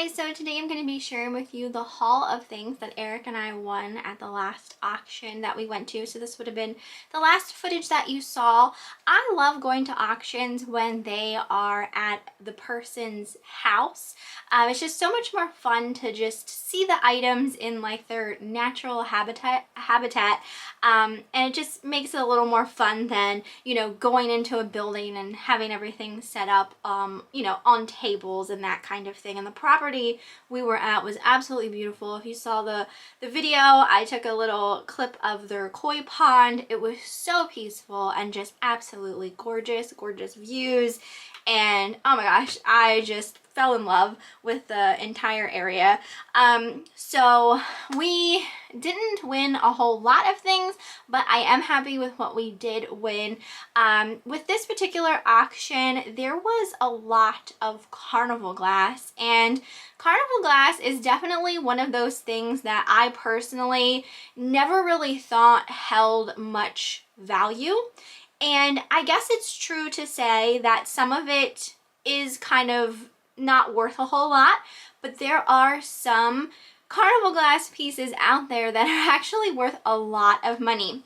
guys, so today I'm going to be sharing with you the haul of things that Eric and I won at the last auction that we went to. So this would have been the last footage that you saw. I love going to auctions when they are at the person's house. It's just so much more fun to just see the items in like their natural habitat, and it just makes it a little more fun than, you know, going into a building and having everything set up, you know, on tables and that kind of thing. And the property we were at was absolutely beautiful. If you saw the video, I took a little clip of their koi pond. It was so peaceful and just absolutely gorgeous views. And oh my gosh, I just fell in love with the entire area. So we didn't win a whole lot of things, but I am happy with what we did win. With this particular auction, there was a lot of Carnival glass, and Carnival glass is definitely one of those things that I personally never really thought held much value. And I guess it's true to say that some of it is kind of not worth a whole lot, but there are some Carnival glass pieces out there that are actually worth a lot of money.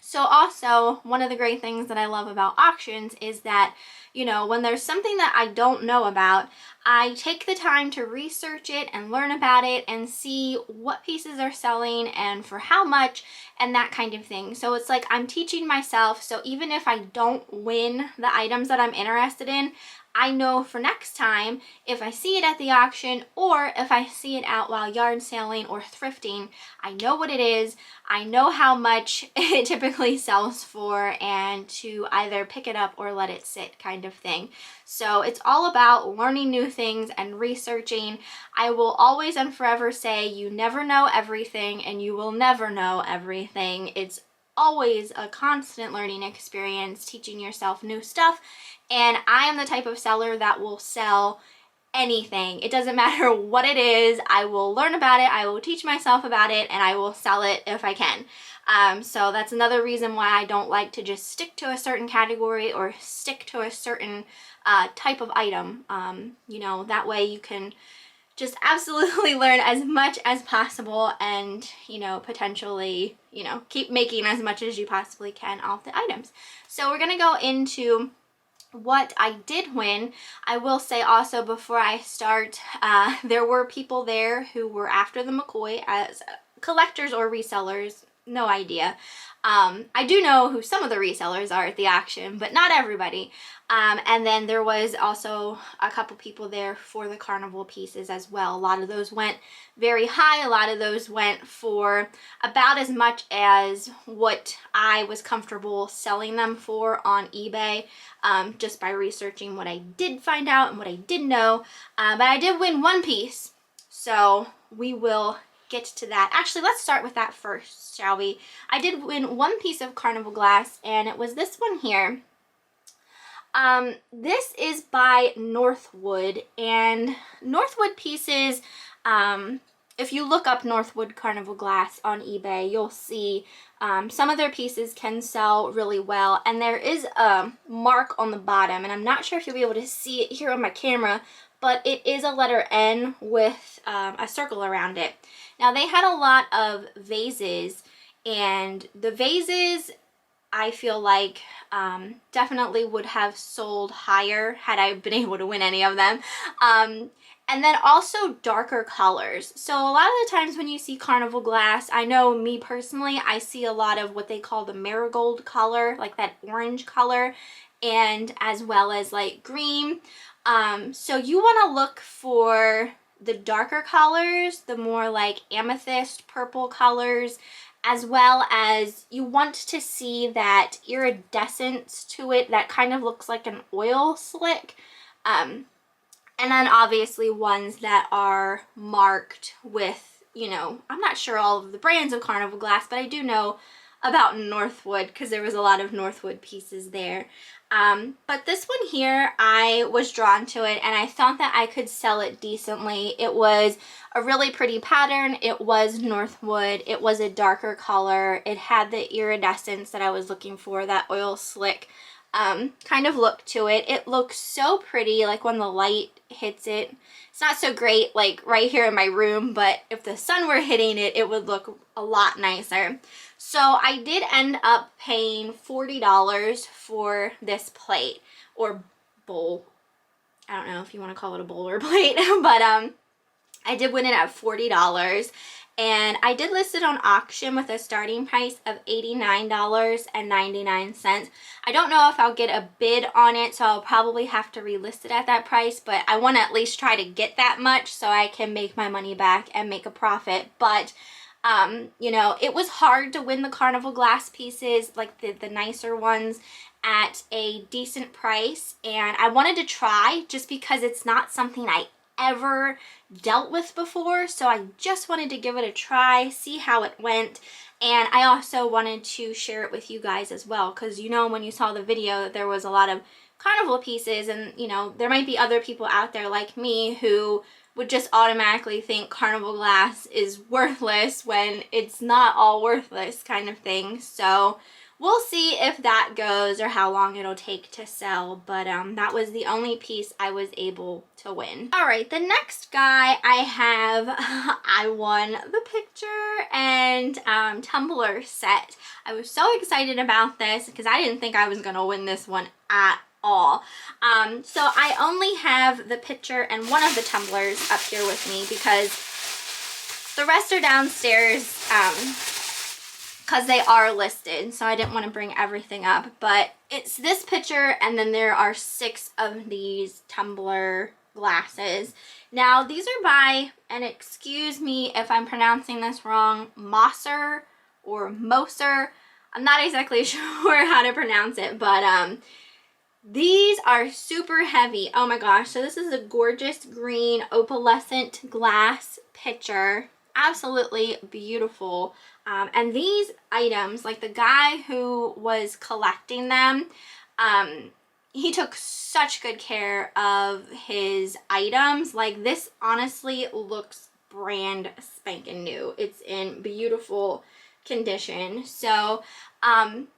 So also, one of the great things that I love about auctions is that, you know, when there's something that I don't know about, I take the time to research it and learn about it and see what pieces are selling and for how much and that kind of thing. So it's like I'm teaching myself, so even if I don't win the items that I'm interested in, I know for next time, if I see it at the auction or if I see it out while yard selling or thrifting, I know what it is, I know how much it typically sells for, and to either pick it up or let it sit kind of thing. So it's all about learning new things and researching. I will always and forever say you never know everything and you will never know everything. It's always a constant learning experience, teaching yourself new stuff. And I am the type of seller that will sell anything. It doesn't matter what it is. I will learn about it, I will teach myself about it, and I will sell it if I can. So that's another reason why I don't like to just stick to a certain category or stick to a certain type of item. You know, that way you can just absolutely learn as much as possible and, you know, potentially, you know, keep making as much as you possibly can off the items. So we're gonna go into what I did win. I will say also before I start, there were people there who were after the McCoy as collectors or resellers, no idea. I do know who some of the resellers are at the auction, but not everybody. And then there was also a couple people there for the Carnival pieces as well. A lot of those went very high. A lot of those went for about as much as what I was comfortable selling them for on eBay, just by researching what I did find out and what I did know. But I did win one piece, so we will get to that. Actually, let's start with that first, shall we? I did win one piece of Carnival glass, and it was this one here. This is by Northwood, and Northwood pieces, if you look up Northwood Carnival glass on eBay, you'll see some of their pieces can sell really well, and there is a mark on the bottom, and I'm not sure if you'll be able to see it here on my camera, but it is a letter N with a circle around it. Now, they had a lot of vases, and the vases I feel like definitely would have sold higher had I been able to win any of them. And then also darker colors. So a lot of the times when you see Carnival glass, I know me personally, I see a lot of what they call the marigold color, like that orange color, and as well as like green. So you want to look for the darker colors, the more like amethyst purple colors, as well as you want to see that iridescence to it that kind of looks like an oil slick. And then obviously ones that are marked with, you know, I'm not sure all of the brands of Carnival glass, but I do know about Northwood because there was a lot of Northwood pieces there. But this one here, I was drawn to it and I thought that I could sell it decently. It was a really pretty pattern. It was Northwood. It was a darker color. It had the iridescence that I was looking for, that oil slick kind of look to it. It looks so pretty, like when the light hits it. It's not so great like right here in my room, but if the sun were hitting it, it would look a lot nicer. So I did end up paying $40 for this plate or bowl. I don't know if you want to call it a bowl or plate, but I did win it at $40. And I did list it on auction with a starting price of $89.99. I don't know if I'll get a bid on it, so I'll probably have to relist it at that price, but I want to at least try to get that much so I can make my money back and make a profit. But you know, it was hard to win the Carnival glass pieces, like the nicer ones, at a decent price, and I wanted to try just because it's not something I ever dealt with before, so I just wanted to give it a try, see how it went. And I also wanted to share it with you guys as well, because you know, when you saw the video that there was a lot of Carnival pieces, and you know, there might be other people out there like me who would just automatically think Carnival glass is worthless when it's not all worthless, kind of thing. So we'll see if that goes or how long it'll take to sell, but that was the only piece I was able to win. All right, the next guy I have, I won the picture and tumbler set. I was so excited about this because I didn't think I was gonna win this one at all. So I only have the picture and one of the tumblers up here with me because the rest are downstairs, because they are listed, so I didn't want to bring everything up. But it's this picture, and then there are 6 of these tumbler glasses. Now these are by, and excuse me if I'm pronouncing this wrong, Moser or Moser. I'm not exactly sure how to pronounce it, but these are super heavy. Oh my gosh. So this is a gorgeous green opalescent glass pitcher. Absolutely beautiful. And these items, like the guy who was collecting them, he took such good care of his items. Like this honestly looks brand spanking new. It's in beautiful condition. So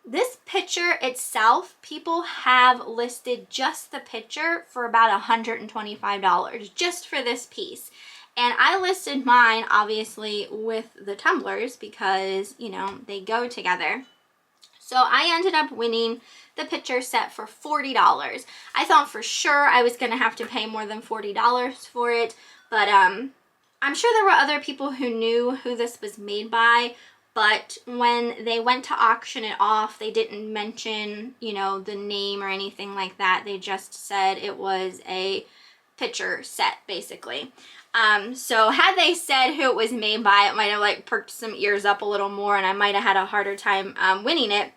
this picture itself, people have listed just the picture for about $125 just for this piece. And I listed mine obviously with the tumblers because, you know, they go together. So I ended up winning the picture set for $40. I thought for sure I was going to have to pay more than $40 for it, but I'm sure there were other people who knew who this was made by. But when they went to auction it off, they didn't mention, you know, the name or anything like that. They just said it was a picture set, basically. So had they said who it was made by, it might have like perked some ears up a little more, and I might have had a harder time winning it.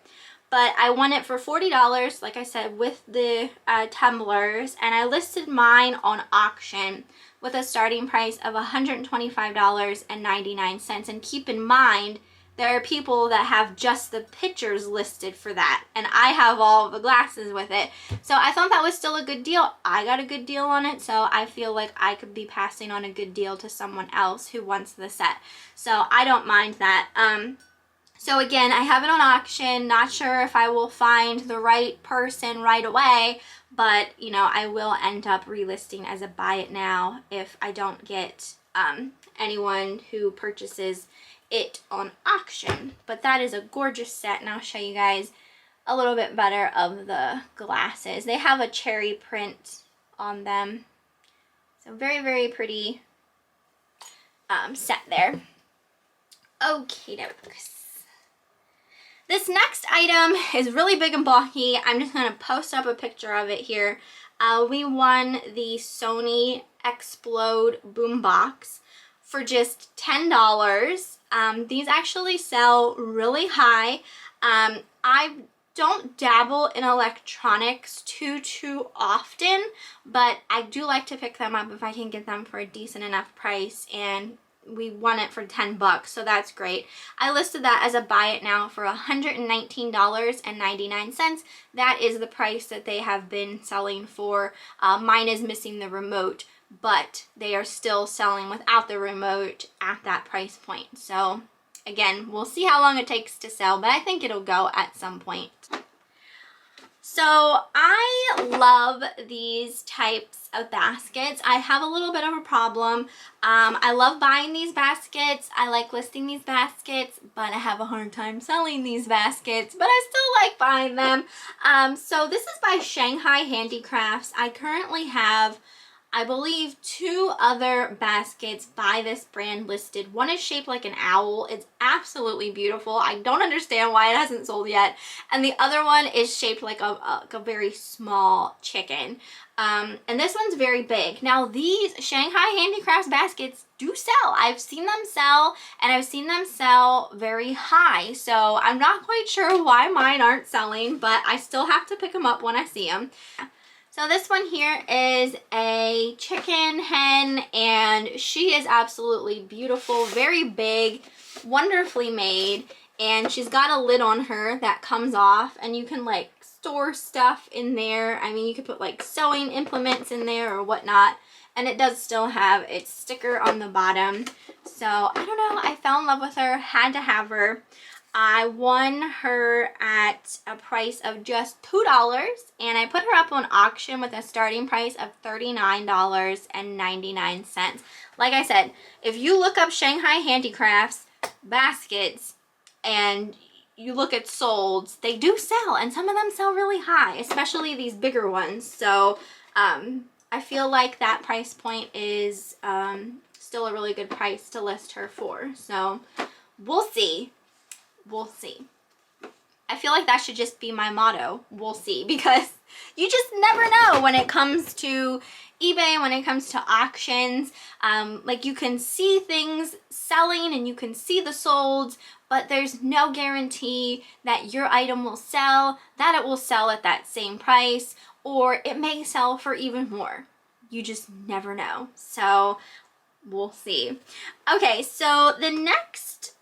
But I won it for $40, like I said, with the tumblers, and I listed mine on auction with a starting price of $125.99. And keep in mind, there are people that have just the pictures listed for that, and I have all the glasses with it. So I thought that was still a good deal. I got a good deal on it, so I feel like I could be passing on a good deal to someone else who wants the set. So I don't mind that. So again, I have it on auction. Not sure if I will find the right person right away, but you know, I will end up relisting as a buy it now if I don't get anyone who purchases it on auction. But that is a gorgeous set, and I'll show you guys a little bit better of the glasses. They have a cherry print on them, so very, very pretty set there. Okay, this next item is really big and bulky. I'm just going to post up a picture of it here. We won the Sony Xplod boombox for just $10. These actually sell really high. I don't dabble in electronics too often, but I do like to pick them up if I can get them for a decent enough price, and we won it for 10 bucks, so that's great. I listed that as a buy it now for $119.99. That is the price that they have been selling for. Mine is missing the remote, but they are still selling without the remote at that price point. So again, we'll see how long it takes to sell, but I think it'll go at some point. So I love these types of baskets. I have a little bit of a problem. I love buying these baskets. I like listing these baskets, but I have a hard time selling these baskets, but I still like buying them. So this is by Shanghai Handicrafts. I currently have, I believe, 2 other baskets by this brand listed. One is shaped like an owl. It's absolutely beautiful. I don't understand why it hasn't sold yet. And the other one is shaped like a very small chicken. And this one's very big. Now these Shanghai Handicrafts baskets do sell. I've seen them sell, and I've seen them sell very high. So I'm not quite sure why mine aren't selling, but I still have to pick them up when I see them. So this one here is a chicken hen, and she is absolutely beautiful, very big, wonderfully made, and she's got a lid on her that comes off, and you can like store stuff in there. I mean, you could put like sewing implements in there or whatnot, and it does still have its sticker on the bottom. So I don't know, I fell in love with her, had to have her. I won her at a price of just $2, and I put her up on auction with a starting price of $39.99. Like I said, if you look up Shanghai Handicrafts baskets and you look at solds, they do sell, and some of them sell really high, especially these bigger ones. So I feel like that price point is still a really good price to list her for. So we'll see. We'll see. I feel like that should just be my motto. We'll see, because you just never know when it comes to eBay, when it comes to auctions. Like, you can see things selling and you can see the solds, but there's no guarantee that your item will sell, that it will sell at that same price, or it may sell for even more. You just never know. So we'll see. Okay, so the next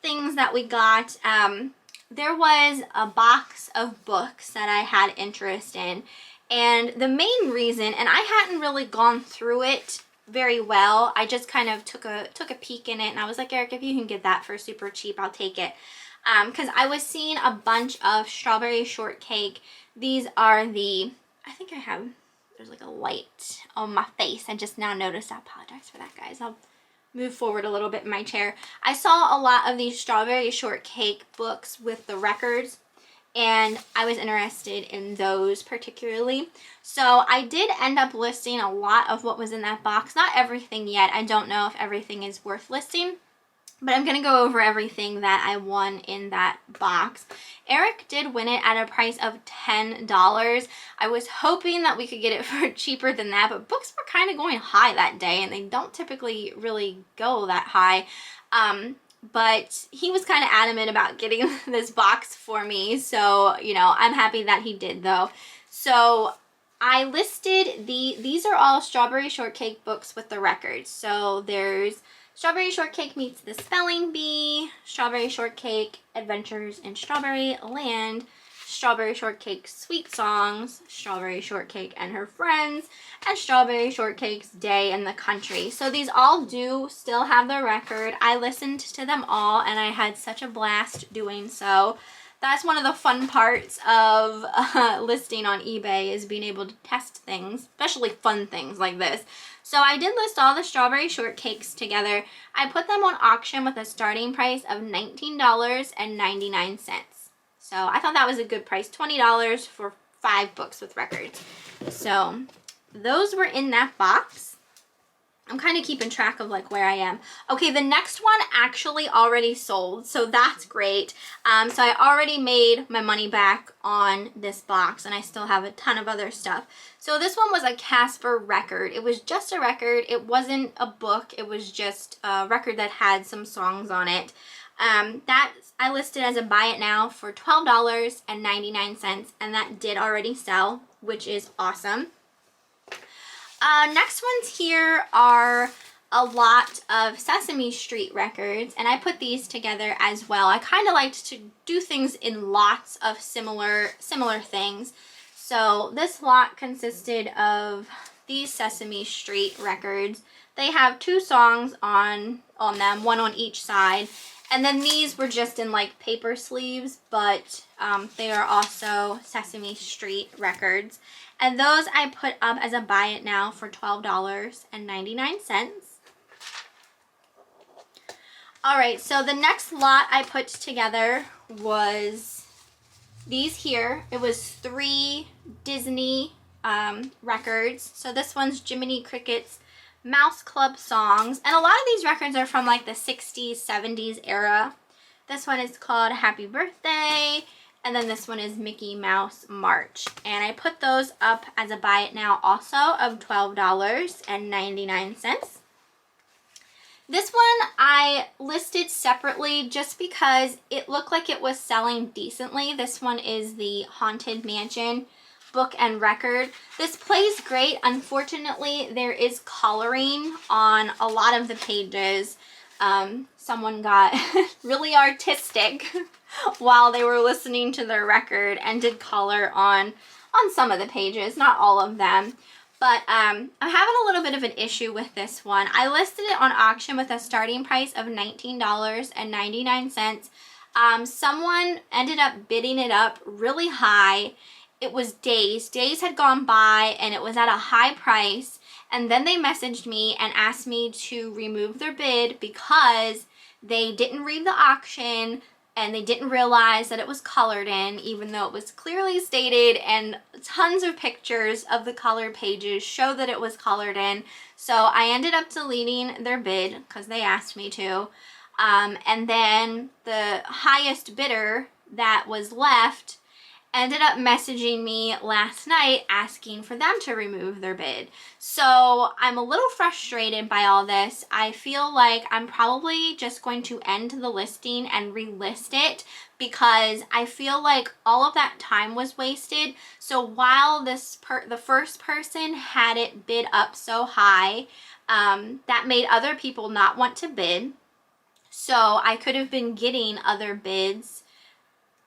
things that we got, there was a box of books that I had interest in, and the main reason, and I hadn't really gone through it very well, I just kind of took a peek in it, and I was like, Eric, if you can get that for super cheap, I'll take it, because I was seeing a bunch of Strawberry Shortcake. These are the, I think I have, there's like a light on my face, I just now noticed. I apologize for that, guys. I'll move forward a little bit in my chair. I saw a lot of these Strawberry Shortcake books with the records, and I was interested in those particularly. So I did end up listing a lot of what was in that box. Not everything yet. I don't know if everything is worth listing, but I'm going to go over everything that I won in that box. Eric did win it at a price of $10. I was hoping that we could get it for cheaper than that, but books were kind of going high that day, and they don't typically really go that high. But he was kind of adamant about getting this box for me, so, you know, I'm happy that he did, though. So I listed these are all Strawberry Shortcake books with the records. So there's Strawberry Shortcake Meets the Spelling Bee, Strawberry Shortcake Adventures in Strawberry Land, Strawberry Shortcake Sweet Songs, Strawberry Shortcake and Her Friends, and Strawberry Shortcake's Day in the Country. So these all do still have the record. I listened to them all, and I had such a blast doing so. That's one of the fun parts of listing on eBay, is being able to test things, especially fun things like this. So I did list all the Strawberry Shortcakes together. I put them on auction with a starting price of $19.99. So I thought that was a good price, $20 for 5 books with records. So those were in that box. I'm kind of keeping track of like where I am. Okay, the next one actually already sold, so that's great. So I already made my money back on this box, and I still have a ton of other stuff. So this one was a Casper record. It was just a record. It wasn't a book. It was just a record that had some songs on it. That I listed as a buy it now for $12.99, and that did already sell, which is awesome. Next ones here are a lot of Sesame Street records, and I put these together as well. I kind of liked to do things in lots of similar things. So this lot consisted of these Sesame Street records. They have 2 songs on them, one on each side. And then these were just in like paper sleeves, but they are also Sesame Street records. And those I put up as a buy it now for $12.99. All right, so the next lot I put together was these here. It was 3 Disney records. So this one's Jiminy Cricket's Mouse Club songs. And a lot of these records are from like the 60s, 70s era. This one is called Happy Birthday. And then this one is Mickey Mouse March. And I put those up as a buy it now also of $12.99. This one I listed separately just because it looked like it was selling decently. This one is the Haunted Mansion book and record. This plays great. Unfortunately, there is coloring on a lot of the pages. Someone got really artistic while they were listening to their record and did color on some of the pages, not all of them. But I'm having a little bit of an issue with this one. I listed it on auction with a starting price of $19.99. Someone ended up bidding it up really high. It was days. Days had gone by and it was at a high price. And then they messaged me and asked me to remove their bid because they didn't read the auction and they didn't realize that it was colored in, even though it was clearly stated, and tons of pictures of the color pages show that it was colored in. So I ended up deleting their bid because they asked me to. And then the highest bidder that was left ended up messaging me last night asking for them to remove their bid. So I'm a little frustrated by all this. I feel like I'm probably just going to end the listing and relist it because I feel like all of that time was wasted. So while the first person had it bid up so high, that made other people not want to bid. So I could have been getting other bids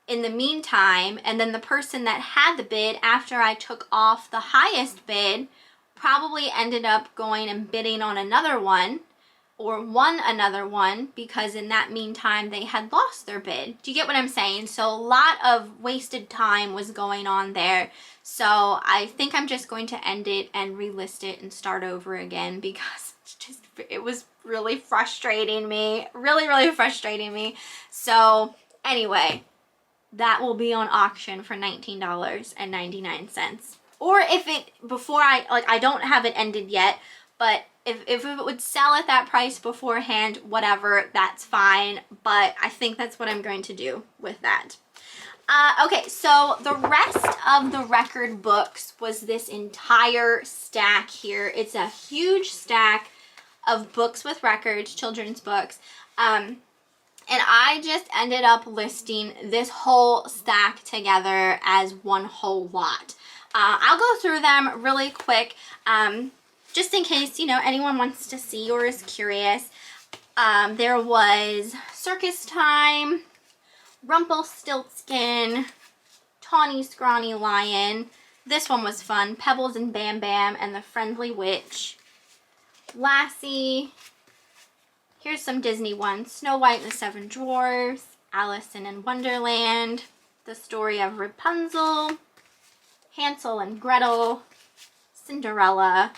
in the meantime, and then the person that had the bid after I took off the highest bid probably ended up going and bidding on another one or won another one because in that meantime they had lost their bid. Do you get what I'm saying? So a lot of wasted time was going on there. So I think I'm just going to end it and relist it and start over again because it was really frustrating me. Really frustrating me. So anyway, that will be on auction for $19.99. Or if it, before I don't have it ended yet, but if it would sell at that price beforehand, whatever, that's fine. But I think that's what I'm going to do with that. Okay, so the rest of the record books was this entire stack here. It's a huge stack of books with records, children's books. And I just ended up listing this whole stack together as one whole lot. I'll go through them really quick, just in case, anyone wants to see or is curious. There was Circus Time, Rumpelstiltskin, Tawny Scrawny Lion. This one was fun. Pebbles and Bam Bam and the Friendly Witch. Lassie. Here's some Disney ones. Snow White and the Seven Dwarfs, Alice in Wonderland, The Story of Rapunzel, Hansel and Gretel, Cinderella,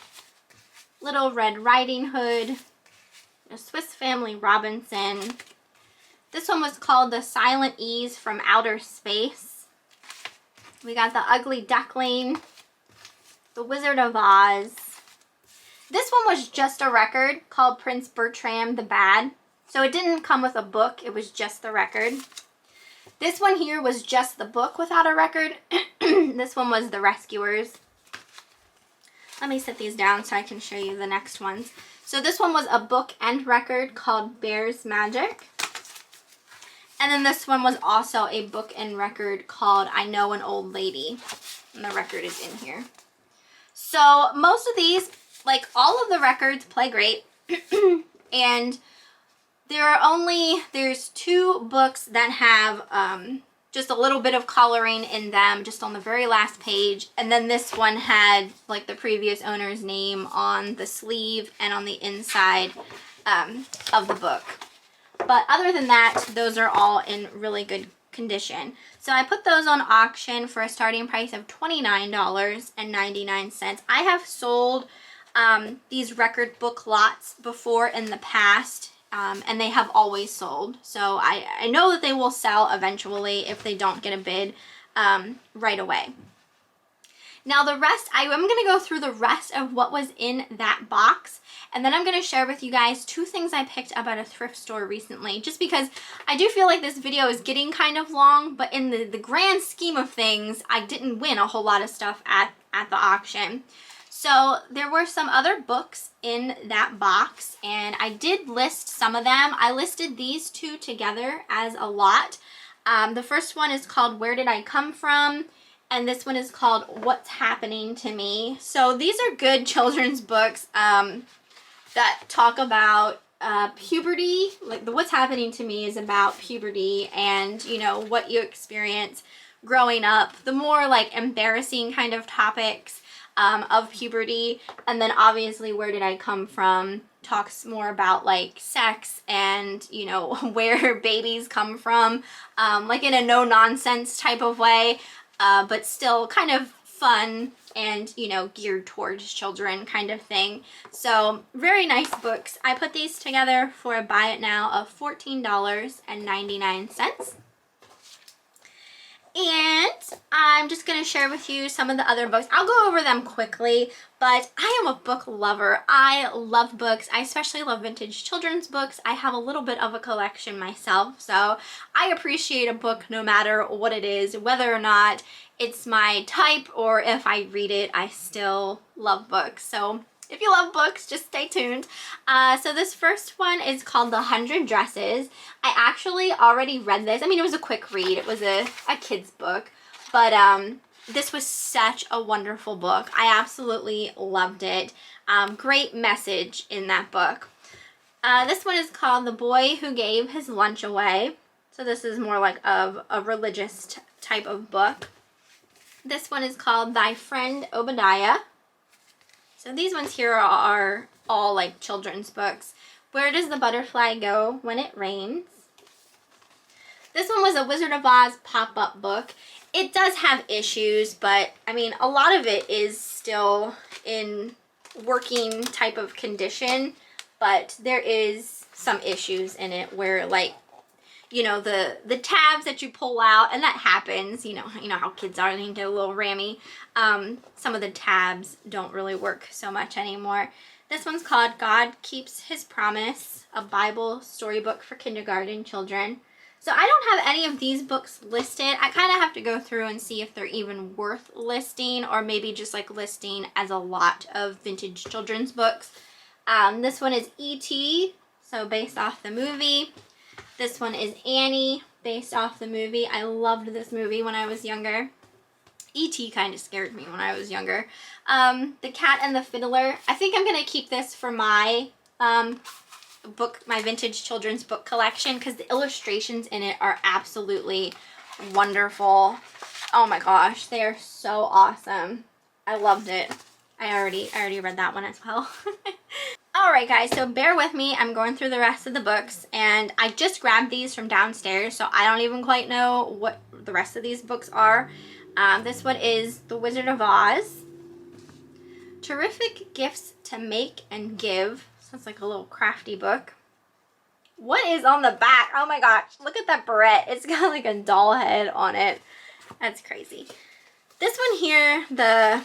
Little Red Riding Hood, The Swiss Family Robinson. This one was called The Silent Ease from Outer Space. We got The Ugly Duckling, The Wizard of Oz. This one was just a record called Prince Bertram the Bad. So it didn't come with a book, it was just the record. This one here was just the book without a record. This one was The Rescuers. Let me set these down so I can show you the next ones. So this one was a book and record called Bear's Magic. And then this one was also a book and record called I Know an Old Lady. And the record is in here. So most of these, like all of the records, play great. And there's 2 books that have just a little bit of coloring in them, just on the very last page. And then this one had like the previous owner's name on the sleeve and on the inside of the book. But other than that, those are all in really good condition. So I put those on auction for a starting price of $29.99. I have sold these record book lots before in the past, and they have always sold. So I know that they will sell eventually if they don't get a bid right away. Now the rest, I am going to go through the rest of what was in that box, and then I'm going to share with you guys 2 things I picked up at a thrift store recently, just because I do feel like this video is getting kind of long, but in the grand scheme of things, I didn't win a whole lot of stuff at the auction. So there were some other books in that box, and I did list some of them. I listed these 2 together as a lot. The first one is called Where Did I Come From? And this one is called What's Happening to Me. So these are good children's books that talk about puberty. Like the What's Happening to Me is about puberty and, you know, what you experience growing up. The more like embarrassing kind of topics of puberty. And then obviously Where Did I Come From talks more about like sex and, you know, where babies come from, like in a no-nonsense type of way. But still kind of fun and, you know, geared towards children kind of thing. So very nice books. I put these together for a buy it now of $14.99. And I'm just going to share with you some of the other books. I'll go over them quickly, but I am a book lover. I love books. I especially love vintage children's books. I have a little bit of a collection myself, so I appreciate a book no matter what it is, whether or not it's my type or if I read it, I still love books. So if you love books, just stay tuned. So this first one is called The 100 Dresses. I actually already read this. I mean, it was a quick read. It was a kid's book. But this was such a wonderful book. I absolutely loved it. Great message in that book. This one is called The Boy Who Gave His Lunch Away. So this is more like of a religious type of book. This one is called Thy Friend Obadiah. So these ones here are all like children's books. Where Does the Butterfly Go When It Rains? This one was a Wizard of Oz pop-up book. It does have issues, but I mean, a lot of it is still in working type of condition, but there is some issues in it where, like, you know, the tabs that you pull out, and that happens, you know how kids are, they can get a little rammy. Some of the tabs don't really work so much anymore. This one's called God Keeps His Promise, a Bible storybook for kindergarten children. So I don't have any of these books listed. I kind of have to go through and see if they're even worth listing, or maybe just like listing as a lot of vintage children's books. This one is E.T., so based off the movie. This one is Annie, based off the movie. I loved this movie when I was younger. E.T. kind of scared me when I was younger. The Cat and the Fiddler. I think I'm going to keep this for my book, my vintage children's book collection, because the illustrations in it are absolutely wonderful. Oh my gosh, they are so awesome. I loved it. I already read that one as well. Alright guys, so bear with me. I'm going through the rest of the books, and I just grabbed these from downstairs, so I don't even quite know what the rest of these books are. This one is The Wizard of Oz. Terrific Gifts to Make and Give. So it's like a little crafty book. What is on the back? Oh my gosh, look at that barrette. It's got like a doll head on it. That's crazy. This one here, the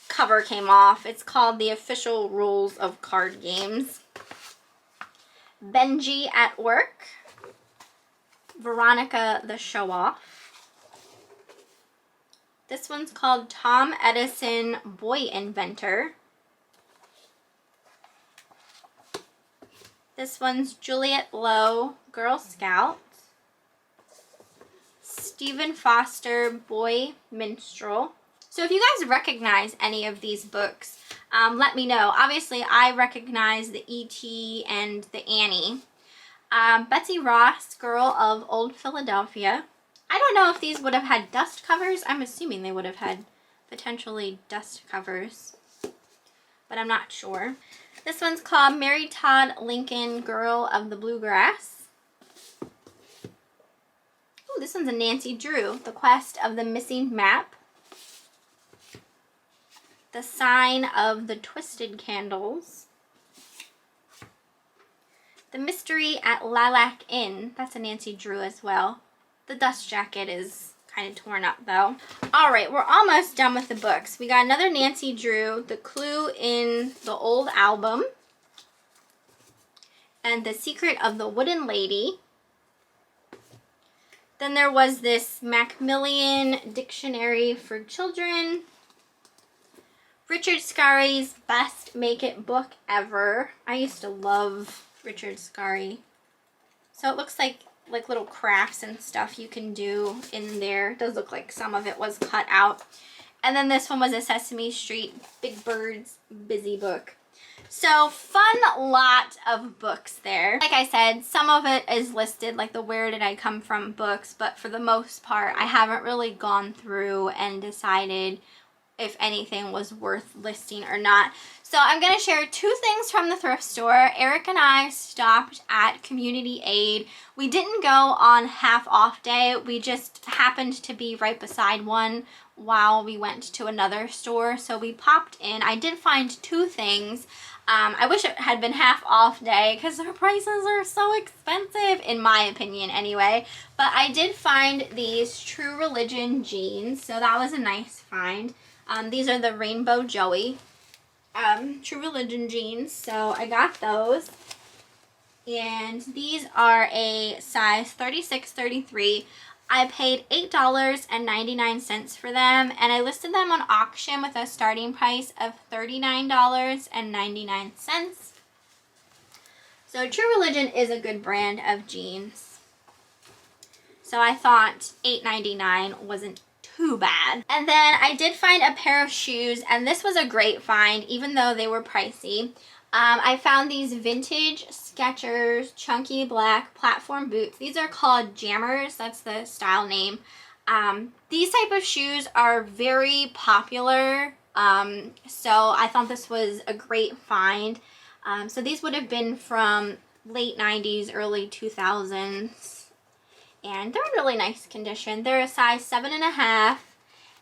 cover came off. It's called The Official Rules of Card Games. Benji at Work. Veronica the Show-Off. This one's called Tom Edison, Boy Inventor. This one's Juliet Lowe, Girl Scout. Stephen Foster, Boy Minstrel. So if you guys recognize any of these books, let me know. Obviously, I recognize the E.T. and the Annie. Betsy Ross, Girl of Old Philadelphia. I don't know if these would have had dust covers. I'm assuming they would have had potentially dust covers, but I'm not sure. This one's called Mary Todd Lincoln, Girl of the Bluegrass. Oh, this one's a Nancy Drew. The Quest of the Missing Map. The Sign of the Twisted Candles. The Mystery at Lilac Inn. That's a Nancy Drew as well. The dust jacket is kind of torn up though. All right, we're almost done with the books. We got another Nancy Drew, The Clue in the Old Album, and The Secret of the Wooden Lady. Then there was this Macmillan Dictionary for Children. Richard Scarry's Best Make It book ever. I used to love Richard Scarry. So it looks like little crafts and stuff you can do in there. It does look like some of it was cut out. And then this one was a Sesame Street Big Bird's Busy book. So fun lot of books there. Like I said, some of it is listed like the Where Did I Come From books, but for the most part I haven't really gone through and decided if anything was worth listing or not. So I'm going to share two things from the thrift store. Eric and I stopped at Community Aid. We didn't go on half off day. We just happened to be right beside one while we went to another store. So we popped in. I did find two things. I wish it had been half off day because their prices are so expensive, in my opinion anyway. But I did find these True Religion jeans. So that was a nice find. These are the Rainbow Joey True Religion jeans, so I got those. And these are a size 36-33. I paid $8.99 for them, and I listed them on auction with a starting price of $39.99. So True Religion is a good brand of jeans. So I thought $8.99 wasn't too bad. And then I did find a pair of shoes, and this was a great find even though they were pricey. I found these vintage Skechers chunky black platform boots. These are called Jammers, that's the style name. These type of shoes are very popular, so I thought this was a great find. So these would have been from late 90s, early 2000s. And they're in really nice condition. They're a size 7.5,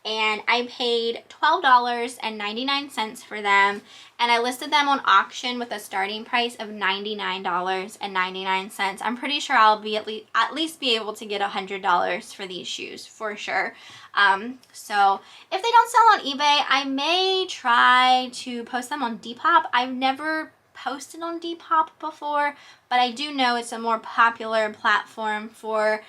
and I paid $12.99 for them, and I listed them on auction with a starting price of $99.99. I'm pretty sure I'll be at least be able to get $100 for these shoes for sure. So if they don't sell on eBay, I may try to post them on Depop. I've never posted on Depop before, but I do know it's a more popular platform for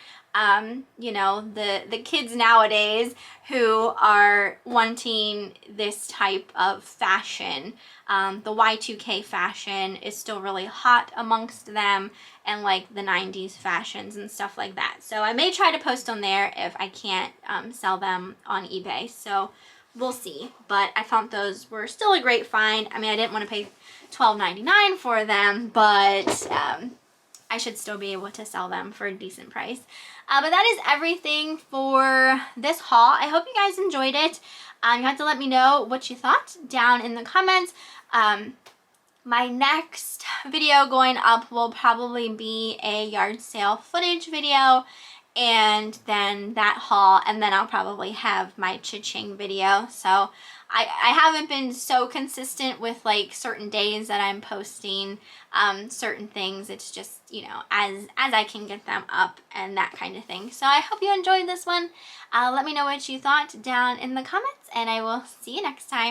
you know, the kids nowadays who are wanting this type of fashion. The Y2K fashion is still really hot amongst them, and like the 90s fashions and stuff like that. So I may try to post on there if I can't sell them on eBay. So we'll see. But I thought those were still a great find. I mean, I didn't want to pay $12.99 for them, but I should still be able to sell them for a decent price. But that is everything for this haul. I hope you guys enjoyed it. You have to let me know what you thought down in the comments. My next video going up will probably be a yard sale footage video, and then that haul, and then I'll probably have my cha-ching video. So I haven't been so consistent with like certain days that I'm posting certain things. It's just, you know, as I can get them up and that kind of thing. So I hope you enjoyed this one. Let me know what you thought down in the comments, and I will see you next time.